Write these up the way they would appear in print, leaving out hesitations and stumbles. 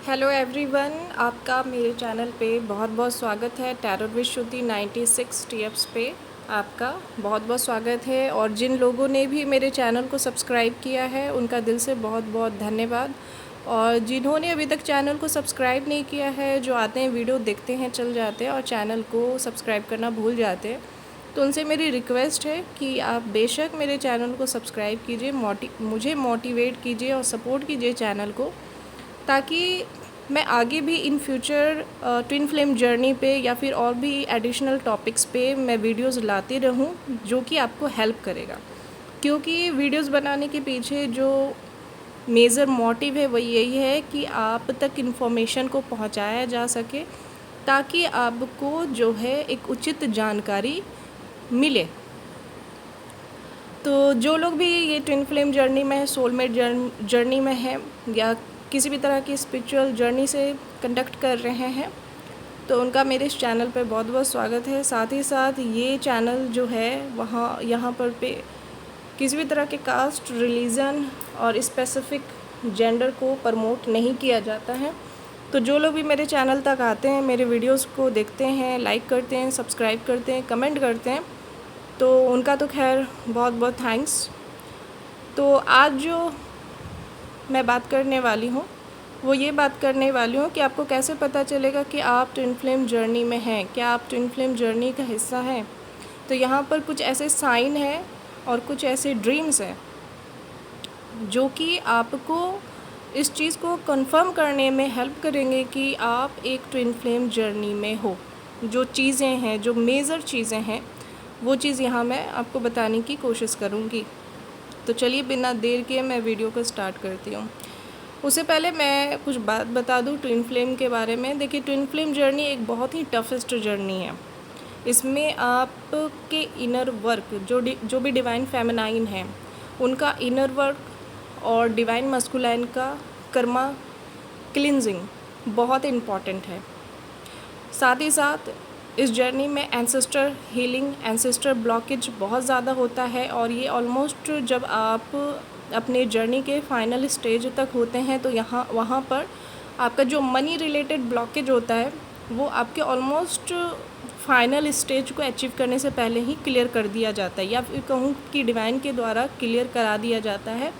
Hello everyone, आपका मेरे channel पे बहुत बहुत स्वागत है। टैरोट विद श्रुति 96 टीएप्स पे आपका बहुत बहुत स्वागत है। और जिन लोगों ने भी मेरे चैनल को सब्सक्राइब किया है उनका दिल से बहुत बहुत धन्यवाद। और जिन्होंने अभी तक चैनल को सब्सक्राइब नहीं किया है, जो आते हैं वीडियो देखते हैं चल जाते हैं और चैनल को सब्सक्राइब करना भूल जाते हैं, तो उनसे मेरी रिक्वेस्ट है कि आप बेशक मेरे चैनल को सब्सक्राइब कीजिए, मुझे मोटिवेट कीजिए और सपोर्ट कीजिए चैनल को, ताकि मैं आगे भी in future twin flame journey पे या फिर और भी एडिशनल टॉपिक्स पे मैं वीडियोस लाती रहूं जो कि आपको हेल्प करेगा। क्योंकि वीडियोस बनाने के पीछे जो मेजर मोटिव है वो यही है कि आप तक इन्फॉर्मेशन को पहुंचाया जा सके, ताकि आपको जो है एक उचित जानकारी मिले। तो जो लोग भी ये ट्विन फ्लेम जर्नी में है, सोलमेट जर्नी में है, या किसी भी तरह की स्पिरिचुअल जर्नी से कंडक्ट कर रहे हैं, तो उनका मेरे इस चैनल पे बहुत बहुत स्वागत है। साथ ही साथ ये चैनल जो है यहाँ पर किसी भी तरह के कास्ट, रिलीजन और स्पेसिफिक जेंडर को प्रमोट नहीं किया जाता है। तो जो लोग भी मेरे चैनल तक आते हैं, मेरे वीडियोस को देखते हैं, लाइक करते हैं, सब्सक्राइब करते हैं, कमेंट करते हैं, तो उनका तो खैर बहुत बहुत थैंक्स। तो आज जो मैं बात करने वाली हूँ वो ये बात करने वाली हूँ कि आपको कैसे पता चलेगा कि आप ट्विन फ्लेम जर्नी में हैं, क्या आप ट्विन फ्लेम जर्नी का हिस्सा हैं। तो यहाँ पर कुछ ऐसे साइन हैं और कुछ ऐसे ड्रीम्स हैं जो कि आपको इस चीज़ को कंफर्म करने में हेल्प करेंगे कि आप एक ट्विन फ्लेम जर्नी में हो। जो चीज़ें हैं, जो मेजर चीज़ें हैं, वो चीज़ यहाँ मैं आपको बताने की कोशिश करूँगी। तो चलिए बिना देर के मैं वीडियो को स्टार्ट करती हूँ। उससे पहले मैं कुछ बात बता दूँ ट्विन फ्लेम के बारे में। देखिए, ट्विन फ्लेम जर्नी एक बहुत ही टफेस्ट जर्नी है। इसमें आपके इनर वर्क, जो भी डिवाइन फेमिनाइन है उनका इनर वर्क और डिवाइन मस्कुलाइन का कर्मा क्लिनजिंग बहुत इम्पॉर्टेंट है। साथ ही साथ इस जर्नी में एंसेस्टर हीलिंग, एंसेस्टर ब्लॉकेज बहुत ज़्यादा होता है। और ये ऑलमोस्ट जब आप अपने जर्नी के फाइनल स्टेज तक होते हैं तो वहाँ पर आपका जो मनी रिलेटेड ब्लॉकेज होता है वो आपके ऑलमोस्ट फाइनल स्टेज को अचीव करने से पहले ही क्लियर कर दिया जाता है, या फिर कहूँ कि डिवाइन के द्वारा क्लियर करा दिया जाता है,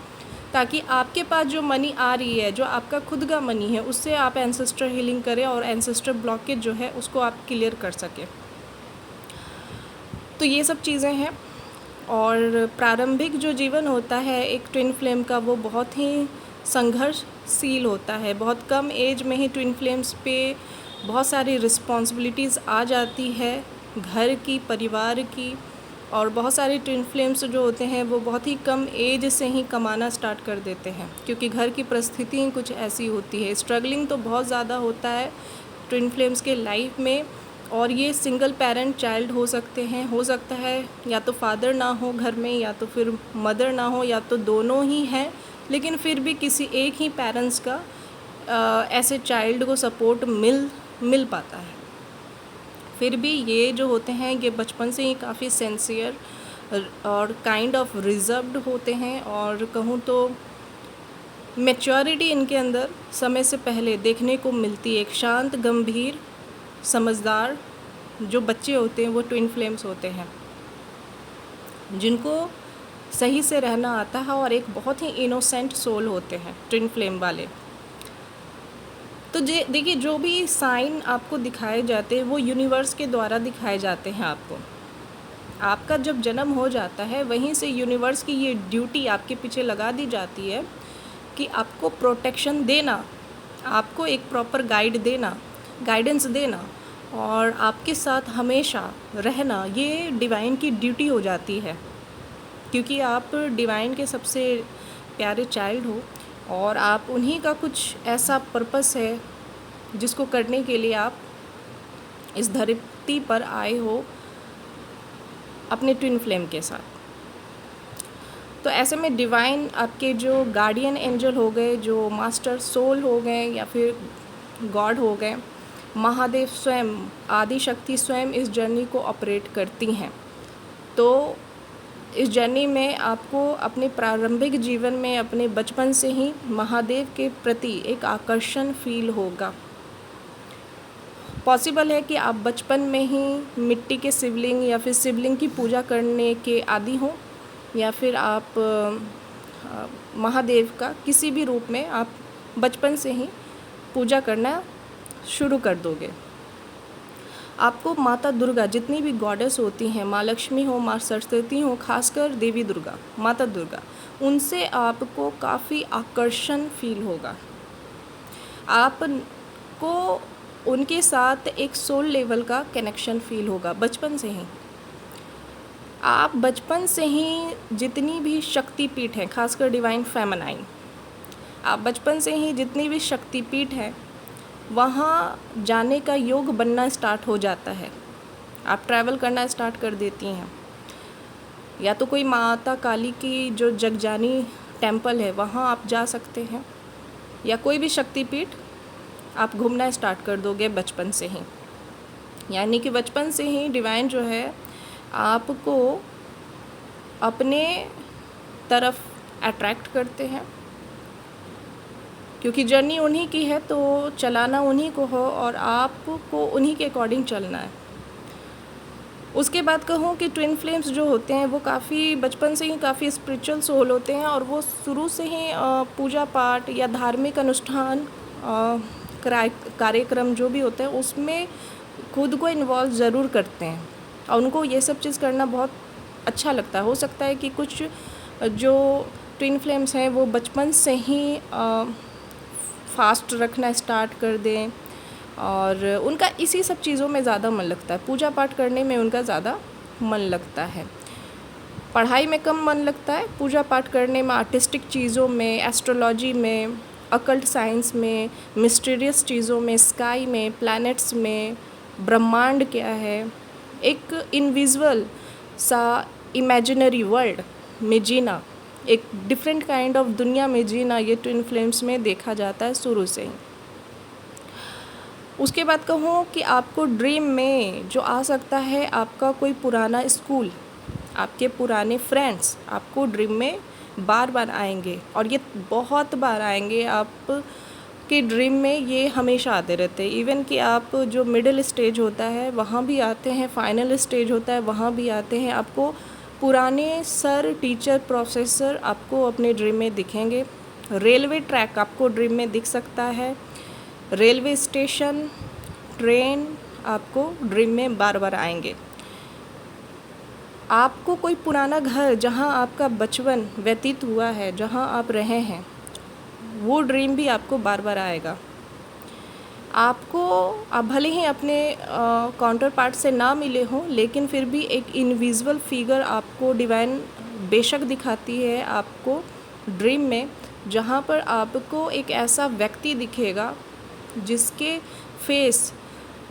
ताकि आपके पास जो मनी आ रही है, जो आपका खुद का मनी है, उससे आप एंसेस्टर हीलिंग करें और एंसेस्टर ब्लॉकेज जो है उसको आप क्लियर कर सकें। तो ये सब चीज़ें हैं। और प्रारंभिक जो जीवन होता है एक ट्विन फ्लेम का, वो बहुत ही संघर्षशील होता है। बहुत कम एज में ही ट्विन फ्लेम्स पे बहुत सारी रिस्पॉन्सिबिलिटीज़ आ जाती है, घर की, परिवार की। और बहुत सारे ट्विन फ्लेम्स जो होते हैं वो बहुत ही कम एज से ही कमाना स्टार्ट कर देते हैं, क्योंकि घर की परिस्थिति कुछ ऐसी होती है। स्ट्रगलिंग तो बहुत ज़्यादा होता है ट्विन फ्लेम्स के लाइफ में। और ये सिंगल पेरेंट चाइल्ड हो सकते हैं, हो सकता है या तो फादर ना हो घर में, या तो फिर मदर ना हो, या तो दोनों ही हैं, लेकिन फिर भी किसी एक ही पेरेंट्स का ऐसे चाइल्ड को सपोर्ट मिल पाता है। फिर भी ये जो होते हैं ये बचपन से ही काफ़ी सिंसियर और काइंड ऑफ रिजर्व्ड होते हैं। और कहूँ तो मैच्योरिटी इनके अंदर समय से पहले देखने को मिलती है। एक शांत, गंभीर, समझदार जो बच्चे होते हैं वो ट्विन फ्लेम्स होते हैं, जिनको सही से रहना आता है और एक बहुत ही इनोसेंट सोल होते हैं ट्विन फ्लेम वाले। तो देखिए, जो भी साइन आपको दिखाए जाते हैं वो यूनिवर्स के द्वारा दिखाए जाते हैं आपको। आपका जब जन्म हो जाता है वहीं से यूनिवर्स की ये ड्यूटी आपके पीछे लगा दी जाती है कि आपको प्रोटेक्शन देना, आपको एक प्रॉपर गाइडेंस देना और आपके साथ हमेशा रहना, ये डिवाइन की ड्यूटी हो जाती है। क्योंकि आप डिवाइन के सबसे प्यारे चाइल्ड हो और आप उन्हीं का कुछ ऐसा पर्पस है जिसको करने के लिए आप इस धरती पर आए हो अपने ट्विन फ्लेम के साथ। तो ऐसे में डिवाइन आपके जो गार्डियन एंजल हो गए, जो मास्टर सोल हो गए, या फिर गॉड हो गए, महादेव स्वयं, आदि शक्ति स्वयं इस जर्नी को ऑपरेट करती हैं। तो इस जर्नी में आपको अपने प्रारंभिक जीवन में अपने बचपन से ही महादेव के प्रति एक आकर्षण फील होगा। पॉसिबल है कि आप बचपन में ही मिट्टी के शिवलिंग या फिर शिवलिंग की पूजा करने के आदी हों, या फिर आप महादेव का किसी भी रूप में आप बचपन से ही पूजा करना शुरू कर दोगे। आपको माता दुर्गा, जितनी भी गॉडेस होती हैं, माँ लक्ष्मी हो, माँ सरस्वती हो, खासकर देवी दुर्गा, माता दुर्गा, उनसे आपको काफ़ी आकर्षण फील होगा। आपको उनके साथ एक सोल लेवल का कनेक्शन फील होगा बचपन से ही। आप बचपन से ही जितनी भी शक्तिपीठ हैं, खासकर डिवाइन फेमिनाइन, आप बचपन से ही जितनी भी शक्तिपीठ हैं वहाँ जाने का योग बनना स्टार्ट हो जाता है। आप ट्रैवल करना स्टार्ट कर देती हैं। या तो कोई माता काली की जो जगजानी टेम्पल है वहाँ आप जा सकते हैं, या कोई भी शक्तिपीठ आप घूमना स्टार्ट कर दोगे बचपन से ही। यानी कि बचपन से ही डिवाइन जो है आपको अपने तरफ अट्रैक्ट करते हैं, क्योंकि जर्नी उन्हीं की है तो चलाना उन्हीं को हो और आपको उन्हीं के अकॉर्डिंग चलना है। उसके बाद कहूँ कि ट्विन फ्लेम्स जो होते हैं वो काफ़ी बचपन से ही काफ़ी स्पिरिचुअल सोल होते हैं, और वो शुरू से ही पूजा पाठ या धार्मिक अनुष्ठान कार्यक्रम जो भी होते हैं उसमें खुद को इन्वॉल्व ज़रूर करते हैं, और उनको ये सब चीज़ करना बहुत अच्छा लगता है। हो सकता है कि कुछ जो ट्विन फ्लेम्स हैं वो बचपन से ही फास्ट रखना स्टार्ट कर दें, और उनका इसी सब चीज़ों में ज़्यादा मन लगता है। पूजा पाठ करने में उनका ज़्यादा मन लगता है, पढ़ाई में कम मन लगता है, पूजा पाठ करने में, आर्टिस्टिक चीज़ों में, एस्ट्रोलॉजी में, अकल्ट साइंस में, मिस्टीरियस चीज़ों में, स्काई में, प्लैनेट्स में, ब्रह्मांड क्या है, एक इनविजुअल सा इमेजिनरी वर्ल्ड में जीना, एक डिफरेंट काइंड ऑफ दुनिया में जीना, ये ट्विन फ्लेम्स में देखा जाता है शुरू से ही। उसके बाद कहूँ कि आपको ड्रीम में जो आ सकता है, आपका कोई पुराना स्कूल, आपके पुराने फ्रेंड्स आपको ड्रीम में बार बार आएंगे, और ये बहुत बार आएंगे। आपके ड्रीम में ये हमेशा आते रहते हैं। इवन कि आप जो मिडिल स्टेज होता है वहाँ भी आते हैं, फाइनल स्टेज होता है वहाँ भी आते हैं। आपको पुराने सर, टीचर, प्रोफेसर आपको अपने ड्रीम में दिखेंगे। रेलवे ट्रैक आपको ड्रीम में दिख सकता है। रेलवे स्टेशन, ट्रेन आपको ड्रीम में बार बार आएंगे। आपको कोई पुराना घर जहाँ आपका बचपन व्यतीत हुआ है, जहाँ आप रहे हैं, वो ड्रीम भी आपको बार बार आएगा। आपको आप भले ही अपने काउंटर पार्ट से ना मिले हों, लेकिन फिर भी एक इनविजिबल फिगर आपको डिवाइन बेशक दिखाती है आपको ड्रीम में, जहाँ पर आपको एक ऐसा व्यक्ति दिखेगा जिसके फेस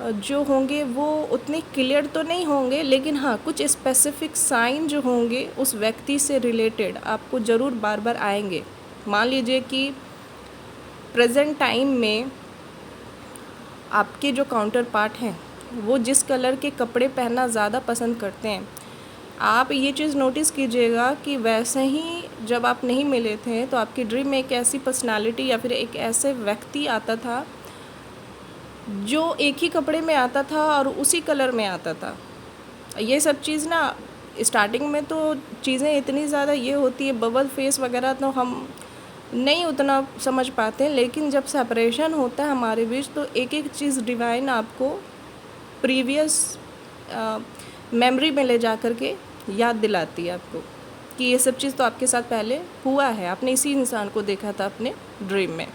जो होंगे वो उतने क्लियर तो नहीं होंगे, लेकिन हाँ कुछ स्पेसिफिक साइन जो होंगे उस व्यक्ति से रिलेटेड आपको ज़रूर बार बार आएंगे। मान लीजिए कि प्रेजेंट टाइम में आपके जो काउंटर पार्ट हैं वो जिस कलर के कपड़े पहनना ज़्यादा पसंद करते हैं, आप ये चीज़ नोटिस कीजिएगा कि वैसे ही जब आप नहीं मिले थे तो आपकी ड्रीम में एक ऐसी पर्सनालिटी या फिर एक ऐसे व्यक्ति आता था जो एक ही कपड़े में आता था और उसी कलर में आता था। ये सब चीज़ ना स्टार्टिंग में तो चीज़ें इतनी ज़्यादा ये होती है, बबल फेस वगैरह तो हम नहीं उतना समझ पाते, लेकिन जब सेपरेशन होता है हमारे बीच तो एक एक चीज़ डिवाइन आपको प्रीवियस मेमोरी में ले जा कर के याद दिलाती है आपको कि ये सब चीज़ तो आपके साथ पहले हुआ है, आपने इसी इंसान को देखा था अपने ड्रीम में।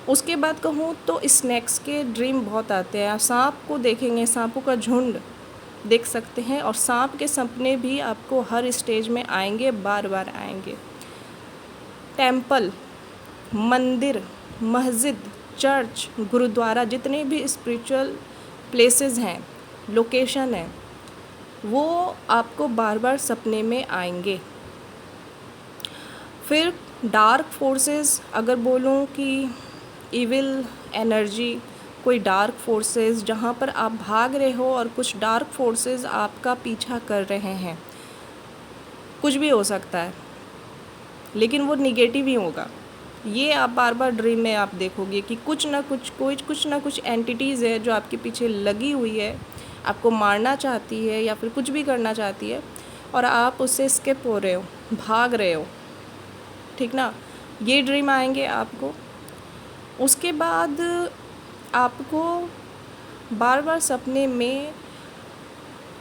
उसके बाद कहूँ तो स्नैक्स के ड्रीम बहुत आते हैं। सांप को देखेंगे, सांपों का झुंड देख सकते हैं, और सांप के सपने भी आपको हर स्टेज में आएंगे, बार बार आएंगे। टेम्पल, मंदिर, मस्जिद, चर्च, गुरुद्वारा, जितने भी स्पिरिचुअल प्लेसेस हैं, लोकेशन है, वो आपको बार बार सपने में आएंगे। फिर डार्क फोर्सेस, अगर बोलूँ कि इविल एनर्जी, कोई डार्क फोर्सेस जहाँ पर आप भाग रहे हो और कुछ डार्क फोर्सेस आपका पीछा कर रहे हैं, कुछ भी हो सकता है, लेकिन वो निगेटिव ही होगा। ये आप बार बार ड्रीम में आप देखोगे कि कुछ ना कुछ एंटिटीज़ है जो आपके पीछे लगी हुई है, आपको मारना चाहती है या फिर कुछ भी करना चाहती है, और आप उससे स्किप हो रहे हो, भाग रहे हो, ठीक ना। ये ड्रीम आएंगे आपको। उसके बाद आपको बार बार सपने में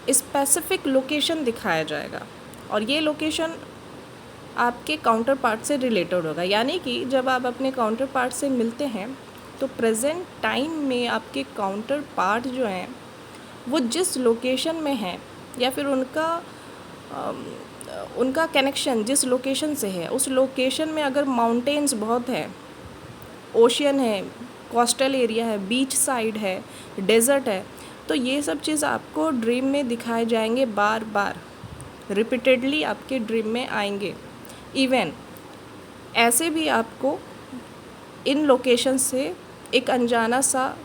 स्पेसिफिक लोकेशन दिखाया जाएगा, और ये लोकेशन आपके काउंटर पार्ट से रिलेटेड होगा। यानी कि जब आप अपने काउंटर पार्ट से मिलते हैं तो प्रेजेंट टाइम में आपके काउंटर पार्ट जो हैं वो जिस लोकेशन में हैं, या फिर उनका कनेक्शन जिस लोकेशन से है, उस लोकेशन में अगर माउंटेन्स बहुत है, ओशियन है, कोस्टल एरिया है, बीच साइड है, डेज़र्ट है, तो ये सब चीज़ आपको ड्रीम में दिखाए जाएंगे, बार बार रिपीटेडली आपके ड्रीम में आएंगे। इवन ऐसे भी आपको इन लोकेशन से एक अनजाना सा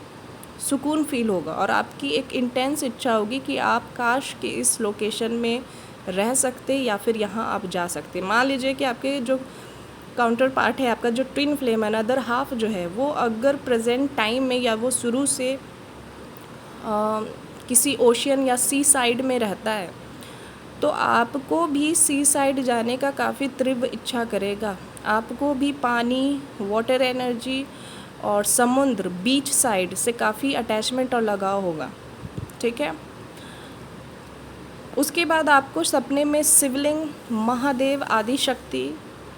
सुकून फील होगा, और आपकी एक इंटेंस इच्छा होगी कि आप काश कि इस लोकेशन में रह सकते या फिर यहाँ आप जा सकते। मान लीजिए कि आपके जो काउंटर पार्ट है, आपका जो ट्विन फ्लेम है, अदर हाफ जो है, वो अगर प्रेजेंट टाइम में या वो शुरू से किसी ओशियन या सी साइड में रहता है, तो आपको भी सी साइड जाने का काफ़ी तीव्र इच्छा करेगा। आपको भी पानी, वाटर एनर्जी और समुद्र, बीच साइड से काफ़ी अटैचमेंट और लगाव होगा, ठीक है। उसके बाद आपको सपने में शिवलिंग, महादेव, आदि शक्ति,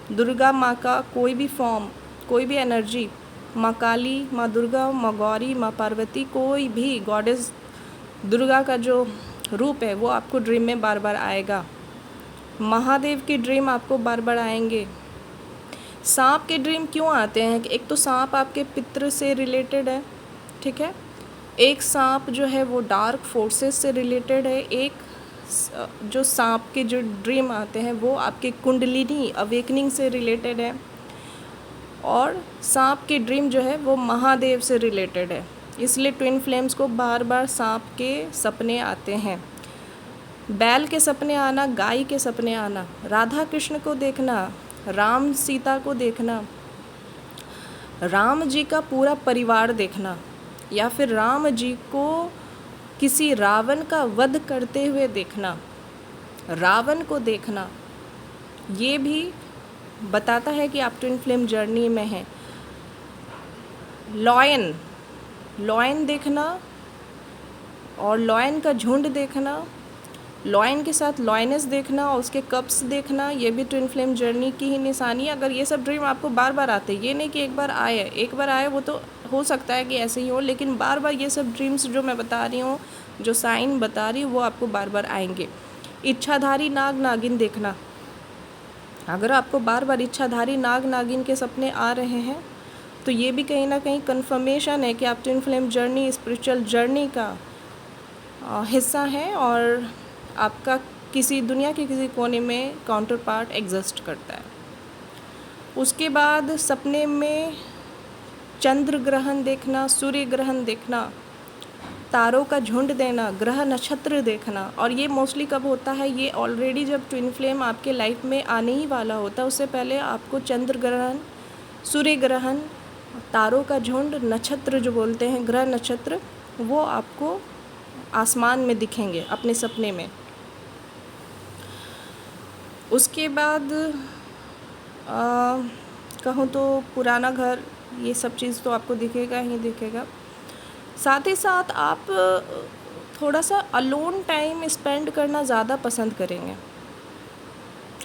दुर्गा माँ का कोई भी फॉर्म, कोई भी एनर्जी, माँ काली, माँ दुर्गा, माँ गौरी, माँ पार्वती, कोई भी गॉडेस दुर्गा का जो रूप है वो आपको ड्रीम में बार बार आएगा। महादेव की ड्रीम आपको बार बार आएंगे। सांप के ड्रीम क्यों आते हैं कि एक तो सांप आपके पितृ से रिलेटेड है, ठीक है। एक सांप जो है वो डार्क फोर्सेस से रिलेटेड है। एक जो सांप के जो ड्रीम आते हैं वो आपके कुंडलिनी अवेकनिंग से रिलेटेड है, और सांप के ड्रीम जो है वो महादेव से रिलेटेड है। इसलिए ट्विन फ्लेम्स को बार बार सांप के सपने आते हैं। बैल के सपने आना, गाय के सपने आना, राधा कृष्ण को देखना, राम सीता को देखना, राम जी का पूरा परिवार देखना, या फिर राम जी को किसी रावण का वध करते हुए देखना, रावण को देखना, ये भी बताता है कि आप ट्विन फ्लेम जर्नी में हैं। लॉयन देखना और लॉयन का झुंड देखना, लॉयन के साथ लॉयनेस देखना और उसके कप्स देखना, ये भी ट्विन फ्लेम जर्नी की ही निशानी है। अगर ये सब ड्रीम आपको बार बार आते हैं, ये नहीं कि एक बार आए वो तो हो सकता है कि ऐसे ही हो, लेकिन बार बार ये सब ड्रीम्स जो मैं बता रही हूँ, जो साइन बता रही हूँ, वो आपको बार बार आएंगे। इच्छाधारी नाग नागिन देखना, अगर आपको बार बार इच्छाधारी नाग नागिन के सपने आ रहे हैं तो ये भी कहीं ना कहीं कन्फर्मेशन है कि आप twin flame journey, spiritual journey का हिस्सा है, और आपका किसी दुनिया के किसी कोने में काउंटर पार्ट एग्जिस्ट करता है। उसके बाद सपने में चंद्र ग्रहण देखना, सूर्य ग्रहण देखना, तारों का झुंड देना, ग्रह नक्षत्र देखना, और ये मोस्टली कब होता है, ये ऑलरेडी जब ट्विन फ्लेम आपके लाइफ में आने ही वाला होता है, उससे पहले आपको चंद्र ग्रहण, सूर्य ग्रहण, तारों का झुंड, नक्षत्र जो बोलते हैं ग्रह नक्षत्र, वो आपको आसमान में दिखेंगे अपने सपने में। उसके बाद कहूँ तो पुराना घर, ये सब चीज़ तो आपको दिखेगा ही दिखेगा। साथ ही साथ आप थोड़ा सा अलोन टाइम स्पेंड करना ज़्यादा पसंद करेंगे।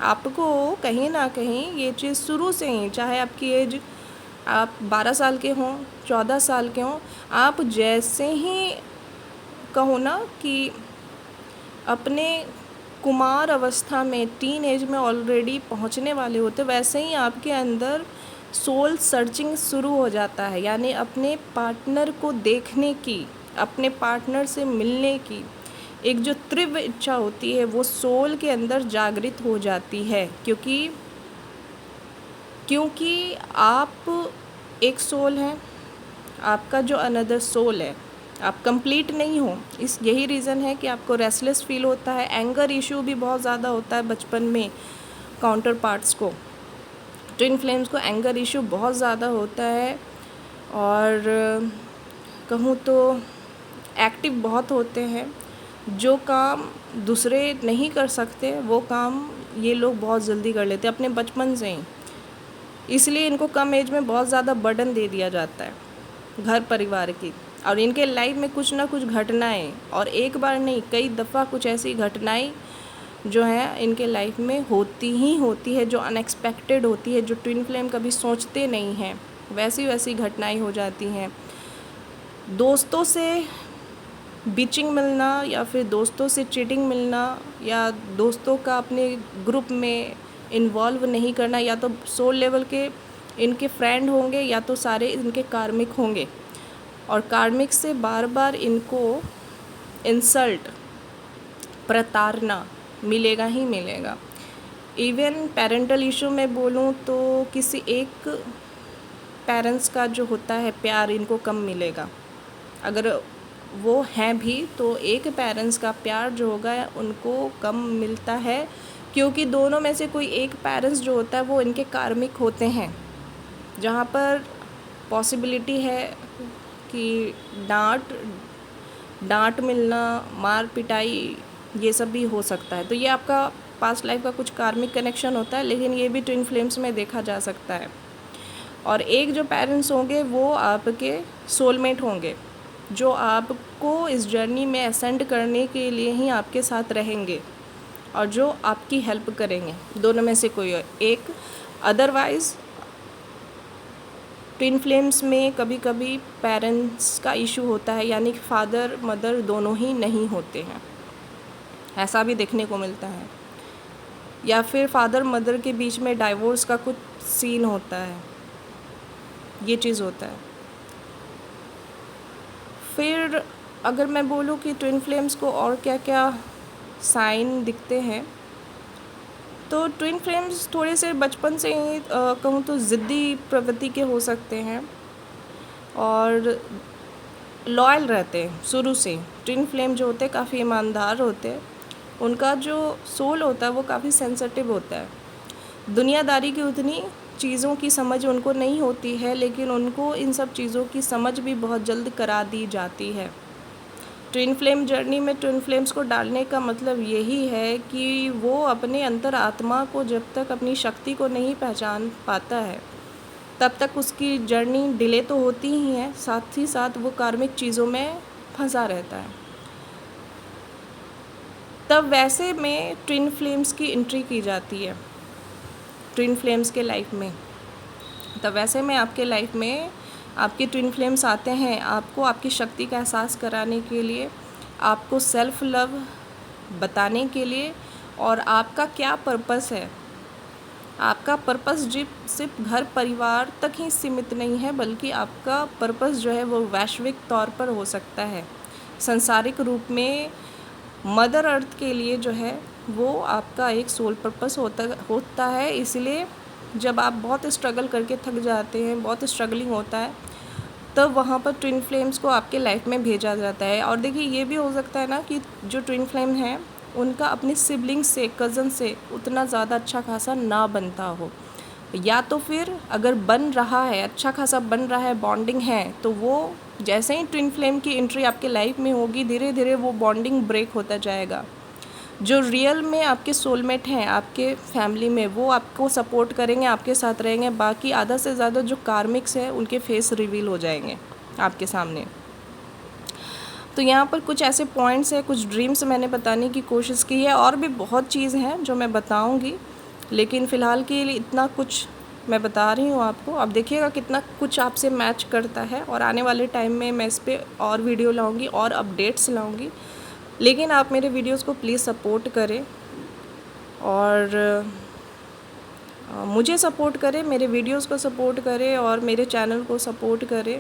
आपको कहीं ना कहीं ये चीज़ शुरू से ही, चाहे आपकी एज आप 12 साल के हों, 14 साल के हों, आप जैसे ही कहो ना कि अपने कुमार अवस्था में, टीन एज में ऑलरेडी पहुंचने वाले होते, वैसे ही आपके अंदर सोल सर्चिंग शुरू हो जाता है। यानी अपने पार्टनर को देखने की, अपने पार्टनर से मिलने की एक जो तीव्र इच्छा होती है वो सोल के अंदर जागृत हो जाती है, क्योंकि आप एक सोल हैं, आपका जो अनदर सोल है, आप कंप्लीट नहीं हो। इस यही रीज़न है कि आपको रेस्टलेस फील होता है। एंगर इशू भी बहुत ज़्यादा होता है बचपन में काउंटर पार्ट्स को। ट्विन फ्लेम्स को एंगर इशू बहुत ज़्यादा होता है और कहूँ तो एक्टिव बहुत होते हैं। जो काम दूसरे नहीं कर सकते वो काम ये लोग बहुत जल्दी कर लेते हैं अपने बचपन से ही। इसलिए इनको कम एज में बहुत ज़्यादा बर्डन दे दिया जाता है घर परिवार की। और इनके लाइफ में कुछ ना कुछ घटनाएं, और एक बार नहीं कई दफ़ा कुछ ऐसी घटनाएं जो है इनके लाइफ में होती ही होती है, जो अनएक्सपेक्टेड होती है, जो ट्विन फ्लेम कभी सोचते नहीं हैं, वैसी वैसी घटनाएं हो जाती हैं। दोस्तों से बीचिंग मिलना या फिर दोस्तों से चीटिंग मिलना, या दोस्तों का अपने ग्रुप में इन्वॉल्व नहीं करना, या तो सोल लेवल के इनके फ्रेंड होंगे या तो सारे इनके कार्मिक होंगे, और कार्मिक से बार बार इनको इंसल्ट, प्रताड़ना मिलेगा ही मिलेगा। इवन पेरेंटल इशू में बोलूँ तो किसी एक पेरेंट्स का जो होता है प्यार इनको कम मिलेगा। अगर वो हैं भी तो एक पेरेंट्स का प्यार जो होगा उनको कम मिलता है, क्योंकि दोनों में से कोई एक पेरेंट्स जो होता है वो इनके कार्मिक होते हैं, जहाँ पर पॉसिबिलिटी है कि डांट मिलना, मार पिटाई, ये सब भी हो सकता है। तो ये आपका पास्ट लाइफ का कुछ कार्मिक कनेक्शन होता है, लेकिन ये भी ट्विन फ्लेम्स में देखा जा सकता है। और एक जो पेरेंट्स होंगे वो आपके सोलमेट होंगे, जो आपको इस जर्नी में असेंड करने के लिए ही आपके साथ रहेंगे और जो आपकी हेल्प करेंगे। दोनों में से कोई एक। अदरवाइज़ ट्विन फ्लेम्स में कभी कभी पेरेंट्स का इशू होता है, यानी कि फादर मदर दोनों ही नहीं होते हैं, ऐसा भी देखने को मिलता है। या फिर फादर मदर के बीच में डाइवोर्स का कुछ सीन होता है, ये चीज़ होता है। फिर अगर मैं बोलूँ कि ट्विन फ्लेम्स को और क्या क्या साइन दिखते हैं, तो ट्विन फ्लेम्स थोड़े से बचपन से ही कहूँ तो ज़िद्दी प्रवृत्ति के हो सकते हैं और लॉयल रहते हैं शुरू से। ट्विन फ्लेम जो होते हैं काफ़ी ईमानदार होते हैं, उनका जो सोल होता है वो काफ़ी सेंसिटिव होता है। दुनियादारी की उतनी चीज़ों की समझ उनको नहीं होती है, लेकिन उनको इन सब चीज़ों की समझ भी बहुत जल्द करा दी जाती है। ट्विन फ्लेम जर्नी में ट्विन फ्लेम्स को डालने का मतलब यही है कि वो अपने अंतर आत्मा को जब तक अपनी शक्ति को नहीं पहचान पाता है तब तक उसकी जर्नी डिले तो होती ही है, साथ ही साथ वो कार्मिक चीज़ों में फंसा रहता है। तब वैसे में ट्विन फ्लेम्स की एंट्री की जाती है ट्विन फ्लेम्स के लाइफ में। तब वैसे में आपके लाइफ में आपके ट्विन फ्लेम्स आते हैं आपको आपकी शक्ति का एहसास कराने के लिए, आपको सेल्फ लव बताने के लिए, और आपका क्या पर्पस है। आपका पर्पस सिर्फ घर परिवार तक ही सीमित नहीं है, बल्कि आपका पर्पस जो है वो वैश्विक तौर पर हो सकता है। सांसारिक रूप में मदर अर्थ के लिए जो है वो आपका एक सोल पर्पस होता है। इसलिए जब आप बहुत स्ट्रगल करके थक जाते हैं, बहुत स्ट्रगलिंग होता है, तब वहाँ पर ट्विन फ्लेम्स को आपके लाइफ में भेजा जाता है। और देखिए ये भी हो सकता है ना कि जो ट्विन फ्लेम हैं उनका अपने सिबलिंग से, कज़न से उतना ज़्यादा अच्छा खासा ना बनता हो, या तो फिर अगर बन रहा है, अच्छा खासा बन रहा है, बॉन्डिंग है, तो वो जैसे ही ट्विन फ्लेम की एंट्री आपके लाइफ में होगी धीरे धीरे वो बॉन्डिंग ब्रेक होता जाएगा। जो रियल में आपके सोलमेट हैं आपके फैमिली में, वो आपको सपोर्ट करेंगे, आपके साथ रहेंगे। बाकी आधा से ज़्यादा जो कार्मिक्स हैं उनके फेस रिवील हो जाएंगे आपके सामने। तो यहाँ पर कुछ ऐसे पॉइंट्स हैं, कुछ ड्रीम्स मैंने बताने की कोशिश की है, और भी बहुत चीज़ हैं जो मैं बताऊँगी, लेकिन फ़िलहाल के लिए इतना कुछ मैं बता रही हूँ आपको। अब देखिएगा कितना कुछ आपसे मैच करता है, और आने वाले टाइम में मैं इस पर और वीडियो लाऊँगी और अपडेट्स लाऊँगी। लेकिन आप मेरे वीडियोस को प्लीज़ सपोर्ट करें और मुझे सपोर्ट करें, मेरे वीडियोस को सपोर्ट करें और मेरे चैनल को सपोर्ट करें।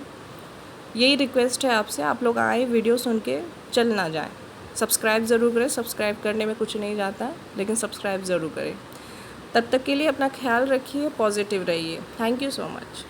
यही रिक्वेस्ट है आपसे। आप लोग आए, वीडियो सुन के चल ना जाएं। सब्सक्राइब ज़रूर करें, सब्सक्राइब करने में कुछ नहीं जाता है, लेकिन सब्सक्राइब ज़रूर करें। तब तक के लिए अपना ख्याल रखिए, पॉजिटिव रहिए। Thank you so much.